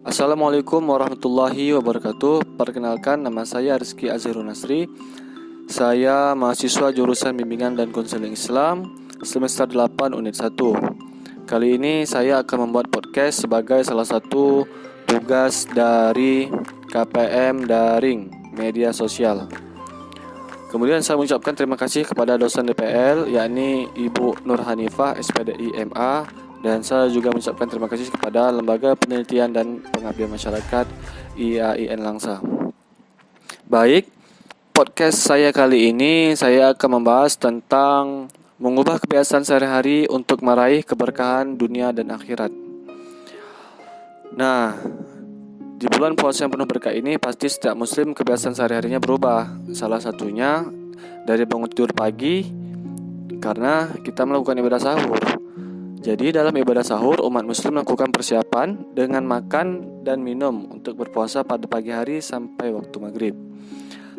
Assalamualaikum warahmatullahi wabarakatuh. Perkenalkan, nama saya Rizky Azharun Nasri. Saya mahasiswa jurusan Bimbingan dan Konseling Islam semester 8 unit 1. Kali ini saya akan membuat podcast sebagai salah satu tugas dari KPM Daring Media Sosial. Kemudian saya mengucapkan terima kasih kepada dosen DPL, yakni Ibu Nur Hanifah, SPDI MA. Dan saya juga mengucapkan terima kasih kepada Lembaga Penelitian dan Pengabdian Masyarakat IAIN Langsa. Baik, podcast saya kali ini saya akan membahas tentang mengubah kebiasaan sehari-hari untuk meraih keberkahan dunia dan akhirat. Nah, di bulan puasa yang penuh berkah ini pasti setiap muslim kebiasaan sehari-harinya berubah. Salah satunya dari bangun tidur pagi karena kita melakukan ibadah sahur. Jadi dalam ibadah sahur, umat muslim melakukan persiapan dengan makan dan minum untuk berpuasa pada pagi hari sampai waktu maghrib.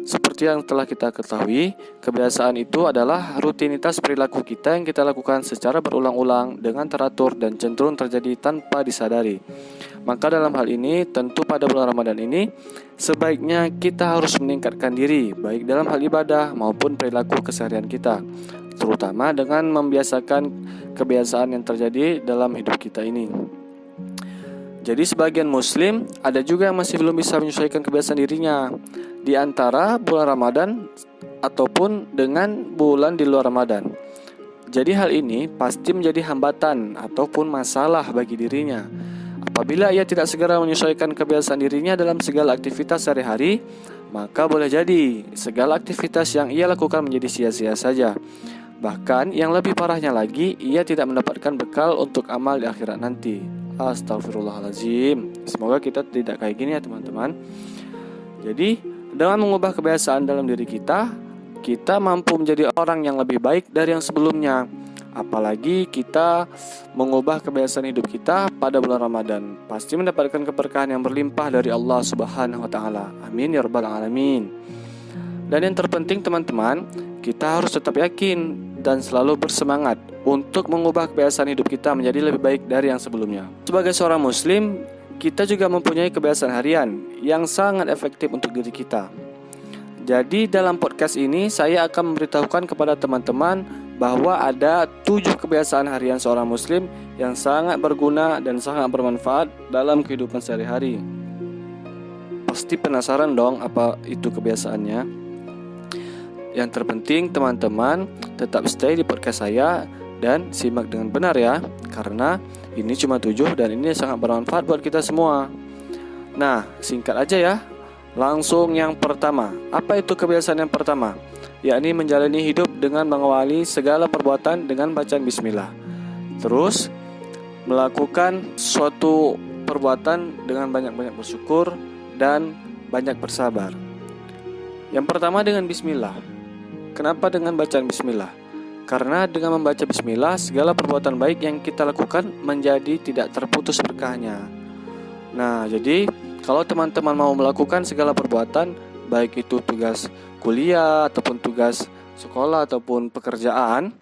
Seperti yang telah kita ketahui, kebiasaan itu adalah rutinitas perilaku kita yang kita lakukan secara berulang-ulang dengan teratur dan cenderung terjadi tanpa disadari. Maka dalam hal ini, tentu pada bulan Ramadan ini, sebaiknya kita harus meningkatkan diri, baik dalam hal ibadah maupun perilaku keseharian kita, terutama dengan membiasakan kebiasaan yang terjadi dalam hidup kita ini. Jadi sebagian muslim ada juga yang masih belum bisa menyesuaikan kebiasaan dirinya di antara bulan Ramadan ataupun dengan bulan di luar Ramadan. Jadi hal ini pasti menjadi hambatan ataupun masalah bagi dirinya. Apabila ia tidak segera menyesuaikan kebiasaan dirinya dalam segala aktivitas sehari-hari, maka boleh jadi segala aktivitas yang ia lakukan menjadi sia-sia saja. Bahkan yang lebih parahnya lagi, ia tidak mendapatkan bekal untuk amal di akhirat nanti. Astagfirullahaladzim. Semoga kita tidak kayak gini ya teman-teman. Jadi dengan mengubah kebiasaan dalam diri kita mampu menjadi orang yang lebih baik dari yang sebelumnya. Apalagi kita mengubah kebiasaan hidup kita pada bulan Ramadan, pasti mendapatkan keberkahan yang berlimpah dari Allah Subhanahu wa taala. Amin ya rabbal alamin. Dan yang terpenting teman-teman, kita harus tetap yakin dan selalu bersemangat untuk mengubah kebiasaan hidup kita menjadi lebih baik dari yang sebelumnya. Sebagai seorang muslim, kita juga mempunyai kebiasaan harian yang sangat efektif untuk diri kita. Jadi dalam podcast ini saya akan memberitahukan kepada teman-teman bahwa ada 7 kebiasaan harian seorang muslim yang sangat berguna dan sangat bermanfaat dalam kehidupan sehari-hari. Pasti penasaran dong apa itu kebiasaannya? Yang terpenting teman-teman tetap stay di podcast saya dan simak dengan benar ya, karena ini cuma 7 dan ini sangat bermanfaat buat kita semua. Nah, singkat aja ya. Langsung yang pertama. Apa itu kebiasaan yang pertama? Yakni menjalani hidup dengan mengawali segala perbuatan dengan bacaan bismillah. Terus melakukan suatu perbuatan dengan banyak-banyak bersyukur dan banyak bersabar. Yang pertama dengan bismillah. Kenapa dengan bacaan bismillah? Karena dengan membaca bismillah, segala perbuatan baik yang kita lakukan menjadi tidak terputus berkahnya. Nah, jadi kalau teman-teman mau melakukan segala perbuatan, baik itu tugas kuliah ataupun tugas sekolah ataupun pekerjaan,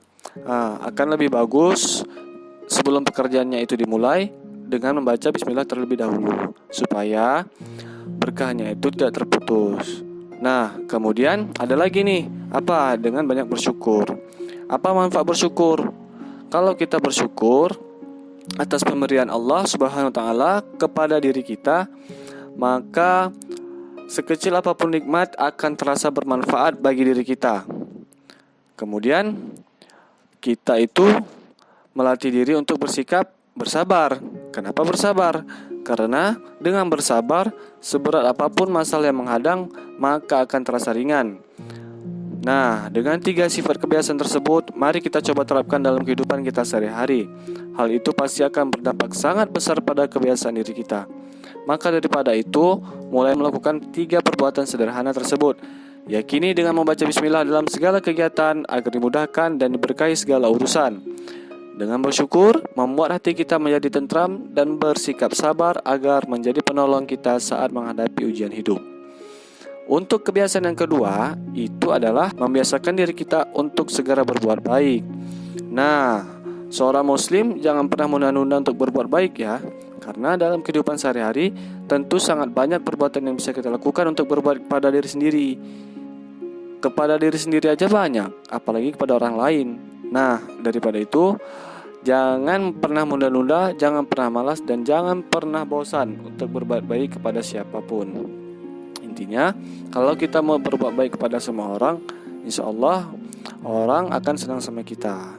akan lebih bagus sebelum pekerjaannya itu dimulai dengan membaca bismillah terlebih dahulu, supaya berkahnya itu tidak terputus. Nah, kemudian ada lagi nih, apa? Dengan banyak bersyukur. Apa manfaat bersyukur? Kalau kita bersyukur atas pemberian Allah Subhanahu wa taala kepada diri kita, maka sekecil apapun nikmat akan terasa bermanfaat bagi diri kita. Kemudian kita itu melatih diri untuk bersikap bersabar. Kenapa bersabar? Karena dengan bersabar, seberat apapun masalah yang menghadang, maka akan terasa ringan. Nah, dengan 3 sifat kebiasaan tersebut, mari kita coba terapkan dalam kehidupan kita sehari-hari. Hal itu pasti akan berdampak sangat besar pada kebiasaan diri kita. Maka daripada itu, mulai melakukan 3 perbuatan sederhana tersebut. Yakini dengan membaca bismillah dalam segala kegiatan agar dimudahkan dan diberkahi segala urusan. Dengan bersyukur, membuat hati kita menjadi tentram dan bersikap sabar agar menjadi penolong kita saat menghadapi ujian hidup. Untuk kebiasaan yang kedua, itu adalah membiasakan diri kita untuk segera berbuat baik. Nah, seorang muslim jangan pernah menunda-nunda untuk berbuat baik ya. Karena dalam kehidupan sehari-hari tentu sangat banyak perbuatan yang bisa kita lakukan untuk berbuat kepada diri sendiri. Kepada diri sendiri aja banyak, apalagi kepada orang lain. Nah, daripada itu, jangan pernah menunda-nunda, jangan pernah malas, dan jangan pernah bosan untuk berbuat baik kepada siapapun. Intinya, kalau kita mau berbuat baik kepada semua orang, insya Allah orang akan senang sama kita.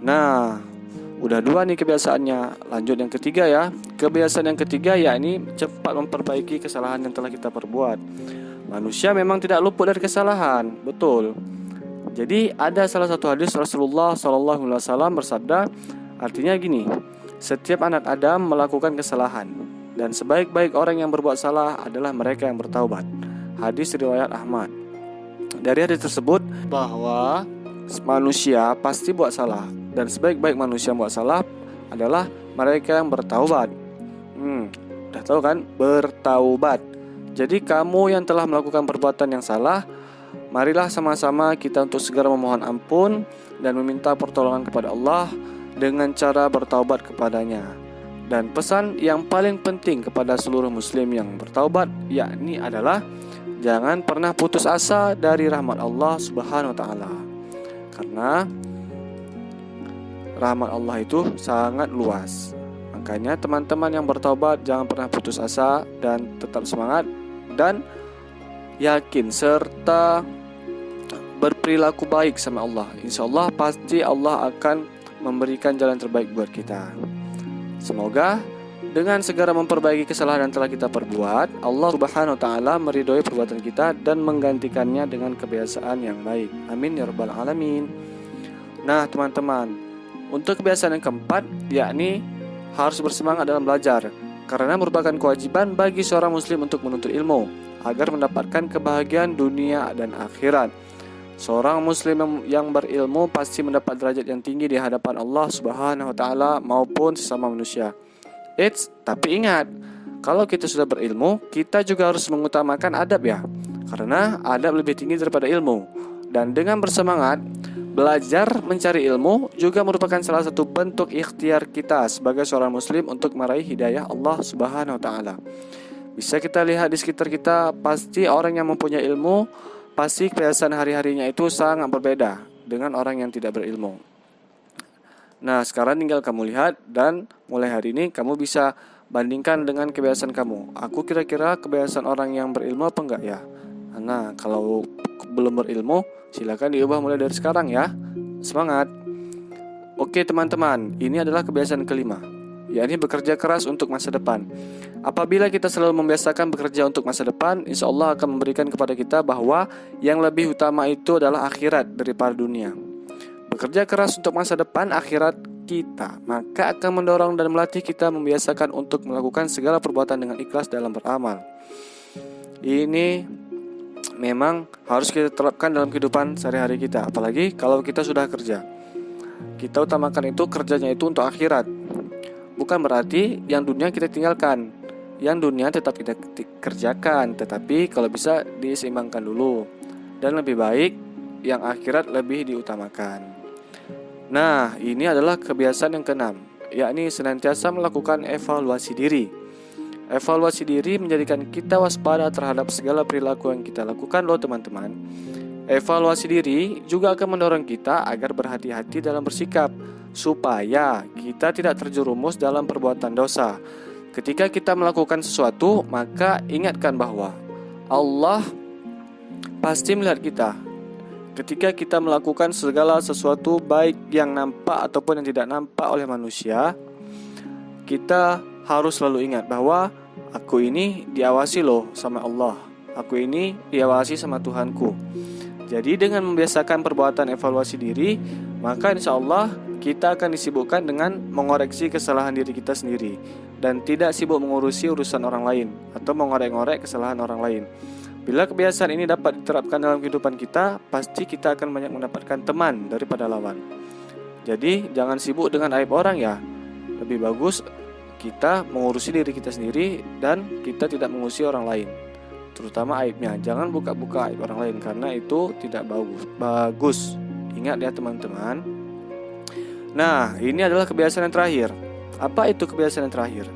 Nah, udah 2 nih kebiasaannya. Lanjut yang ketiga ya. Kebiasaan yang ketiga yakni cepat memperbaiki kesalahan yang telah kita perbuat. Manusia memang tidak luput dari kesalahan, betul. Jadi ada salah satu hadis Rasulullah SAW bersabda, artinya gini, setiap anak Adam melakukan kesalahan, dan sebaik-baik orang yang berbuat salah adalah mereka yang bertaubat. Hadis riwayat Ahmad. Dari hadis tersebut bahwa manusia pasti buat salah, dan sebaik-baik manusia yang buat salah adalah mereka yang bertaubat. Udah tahu kan? Bertaubat. Jadi kamu yang telah melakukan perbuatan yang salah, marilah sama-sama kita untuk segera memohon ampun dan meminta pertolongan kepada Allah dengan cara bertaubat kepadanya. Dan pesan yang paling penting kepada seluruh muslim yang bertaubat yakni adalah jangan pernah putus asa dari rahmat Allah Subhanahu wa taala. Karena rahmat Allah itu sangat luas. Makanya teman-teman yang bertaubat jangan pernah putus asa dan tetap semangat dan yakin serta berperilaku baik sama Allah. Insya Allah pasti Allah akan memberikan jalan terbaik buat kita. Semoga dengan segera memperbaiki kesalahan yang telah kita perbuat, Allah Subhanahu wa taala meridhoi perbuatan kita dan menggantikannya dengan kebiasaan yang baik. Amin ya rabbal alamin. Nah, teman-teman, untuk kebiasaan yang keempat yakni harus bersemangat dalam belajar, karena merupakan kewajiban bagi seorang muslim untuk menuntut ilmu agar mendapatkan kebahagiaan dunia dan akhirat. Seorang muslim yang berilmu pasti mendapat derajat yang tinggi di hadapan Allah Subhanahu wa taala maupun sesama manusia. Tapi ingat, kalau kita sudah berilmu, kita juga harus mengutamakan adab ya. Karena adab lebih tinggi daripada ilmu. Dan dengan bersemangat belajar mencari ilmu juga merupakan salah satu bentuk ikhtiar kita sebagai seorang muslim untuk meraih hidayah Allah Subhanahu wa taala. Bisa kita lihat di sekitar kita, pasti orang yang mempunyai ilmu pasti kebiasaan hari-harinya itu sangat berbeda dengan orang yang tidak berilmu. Nah, sekarang tinggal kamu lihat dan mulai hari ini kamu bisa bandingkan dengan kebiasaan kamu. Aku kira-kira kebiasaan orang yang berilmu apa enggak ya? Nah, kalau belum berilmu, silakan diubah mulai dari sekarang ya. Semangat. Oke teman-teman, ini adalah kebiasaan kelima, yakni bekerja keras untuk masa depan. Apabila kita selalu membiasakan bekerja untuk masa depan, insya Allah akan memberikan kepada kita bahwa yang lebih utama itu adalah akhirat daripada dunia. Bekerja keras untuk masa depan akhirat kita, maka akan mendorong dan melatih kita membiasakan untuk melakukan segala perbuatan dengan ikhlas dalam beramal. Ini memang harus kita terapkan dalam kehidupan sehari-hari kita, apalagi kalau kita sudah kerja. Kita utamakan itu kerjanya itu untuk akhirat. Bukan berarti yang dunia kita tinggalkan. Yang dunia tetap kita kerjakan, tetapi kalau bisa diseimbangkan dulu. Dan lebih baik yang akhirat lebih diutamakan. Nah, ini adalah kebiasaan yang keenam, yakni senantiasa melakukan evaluasi diri. Evaluasi diri menjadikan kita waspada terhadap segala perilaku yang kita lakukan loh teman-teman. Evaluasi diri juga akan mendorong kita agar berhati-hati dalam bersikap, supaya kita tidak terjerumus dalam perbuatan dosa. Ketika kita melakukan sesuatu, maka ingatkan bahwa Allah pasti melihat kita. Ketika kita melakukan segala sesuatu baik yang nampak ataupun yang tidak nampak oleh manusia, kita harus selalu ingat bahwa aku ini diawasi loh sama Allah. Aku ini diawasi sama Tuhanku. Jadi dengan membiasakan perbuatan evaluasi diri, maka insya Allah kita akan disibukkan dengan mengoreksi kesalahan diri kita sendiri dan tidak sibuk mengurusi urusan orang lain atau mengorek-ngorek kesalahan orang lain. Bila kebiasaan ini dapat diterapkan dalam kehidupan kita, pasti kita akan banyak mendapatkan teman daripada lawan. Jadi jangan sibuk dengan aib orang ya. Lebih bagus kita mengurusi diri kita sendiri dan kita tidak mengurusi orang lain, terutama aibnya. Jangan buka-buka aib orang lain karena itu tidak bagus. Ingat ya teman-teman. Nah, ini adalah kebiasaan yang terakhir. Apa itu kebiasaan yang terakhir?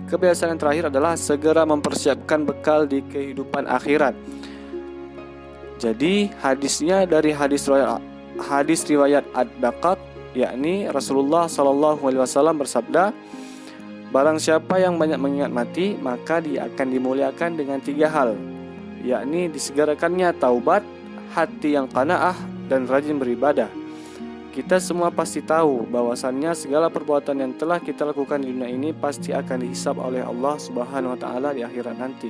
kebiasaan yang terakhir adalah segera mempersiapkan bekal di kehidupan akhirat. Jadi hadisnya dari hadis riwayat Ad-Daqaq, yakni Rasulullah SAW bersabda, barang siapa yang banyak mengingat mati, maka dia akan dimuliakan dengan 3 hal, yakni disegerakannya taubat, hati yang qanaah, dan rajin beribadah. Kita semua pasti tahu bahwasannya segala perbuatan yang telah kita lakukan di dunia ini pasti akan dihisab oleh Allah Subhanahu wa taala di akhirat nanti.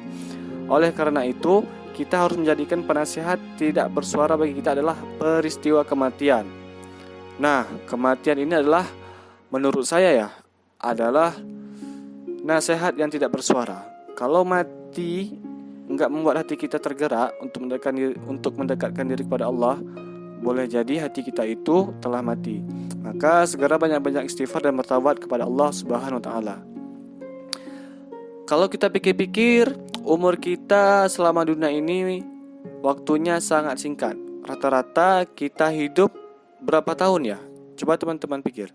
Oleh karena itu, kita harus menjadikan penasihat tidak bersuara bagi kita adalah peristiwa kematian. Nah, kematian ini adalah menurut saya adalah nasihat yang tidak bersuara. Kalau mati enggak membuat hati kita tergerak untuk mendekatkan diri kepada Allah, boleh jadi hati kita itu telah mati. Maka segera banyak-banyak istighfar dan bertaubat kepada Allah Subhanahu wa taala. Kalau kita pikir-pikir, umur kita selama dunia ini waktunya sangat singkat. Rata-rata kita hidup berapa tahun ya? Coba teman-teman pikir.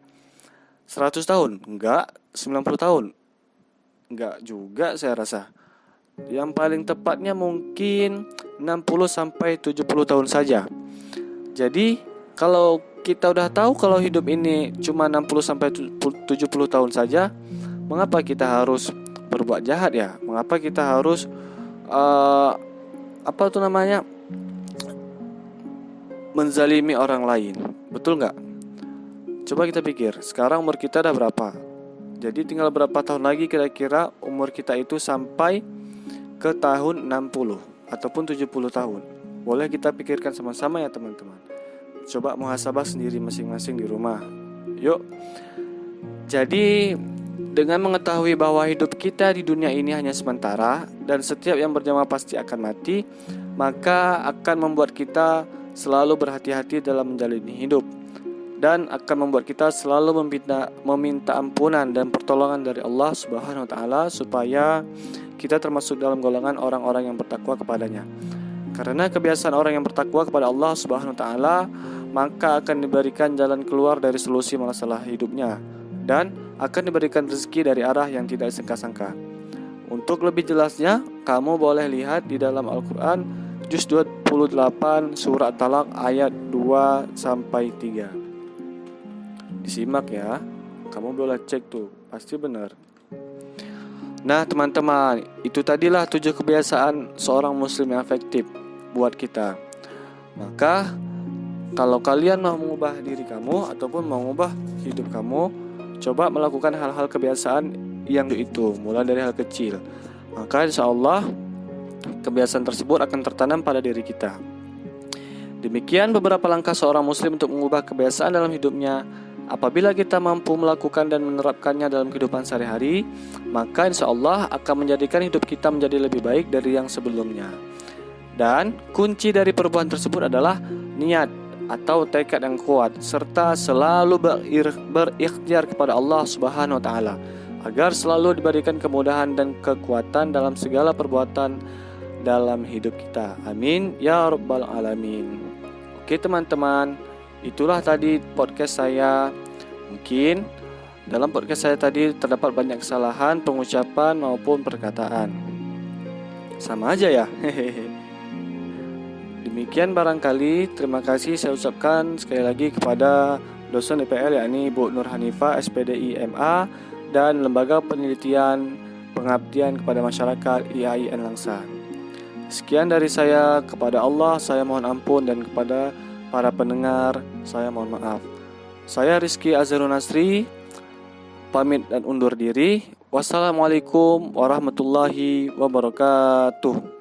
100 tahun? Enggak. 90 tahun? Enggak juga saya rasa. Yang paling tepatnya mungkin 60 sampai 70 tahun saja. Jadi kalau kita udah tahu kalau hidup ini cuma 60 sampai 70 tahun saja, mengapa kita harus berbuat jahat ya? Mengapa kita harus menzalimi orang lain? Betul nggak? Coba kita pikir, sekarang umur kita udah berapa? Jadi tinggal berapa tahun lagi kira-kira umur kita itu sampai ke tahun 60 ataupun 70 tahun. Boleh kita pikirkan sama-sama ya teman-teman. Coba muhasabah sendiri masing-masing di rumah. Yuk. Jadi dengan mengetahui bahwa hidup kita di dunia ini hanya sementara dan setiap yang bernyawa pasti akan mati, maka akan membuat kita selalu berhati-hati dalam menjalani hidup dan akan membuat kita selalu meminta ampunan dan pertolongan dari Allah Subhanahu wa taala supaya kita termasuk dalam golongan orang-orang yang bertakwa kepadanya. Karena kebiasaan orang yang bertakwa kepada Allah Subhanahu wa taala, maka akan diberikan jalan keluar dari solusi masalah hidupnya dan akan diberikan rezeki dari arah yang tidak disangka-sangka. Untuk lebih jelasnya, kamu boleh lihat di dalam Al-Qur'an juz 28 surat Talaq ayat 2 sampai 3. Disimak ya. Kamu boleh cek tuh, pasti benar. Nah, teman-teman, itu tadilah 7 kebiasaan seorang muslim yang efektif buat kita. Maka kalau kalian mau mengubah diri kamu ataupun mau mengubah hidup kamu, coba melakukan hal-hal kebiasaan yang itu, mulai dari hal kecil. Maka insya Allah kebiasaan tersebut akan tertanam pada diri kita. Demikian beberapa langkah seorang muslim untuk mengubah kebiasaan dalam hidupnya. Apabila kita mampu melakukan dan menerapkannya dalam kehidupan sehari-hari, maka insya Allah akan menjadikan hidup kita menjadi lebih baik dari yang sebelumnya. Dan kunci dari perubahan tersebut adalah niat atau tekad yang kuat, serta selalu berikhtiar kepada Allah Subhanahu wa taala agar selalu diberikan kemudahan dan kekuatan dalam segala perbuatan dalam hidup kita. Amin ya rabbal alamin. Oke teman-teman, itulah tadi podcast saya. Mungkin dalam podcast saya tadi terdapat banyak kesalahan pengucapan maupun perkataan. Sama aja ya. Demikian barangkali. Terima kasih saya ucapkan sekali lagi kepada dosen IPL yakni Bu Nur Hanifah SPDI MA dan Lembaga Penelitian Pengabdian kepada Masyarakat IAIN Langsa. Sekian dari saya, kepada Allah saya mohon ampun dan kepada para pendengar saya mohon maaf. Saya Rizky Azharun Nasri pamit dan undur diri. Wassalamualaikum warahmatullahi wabarakatuh.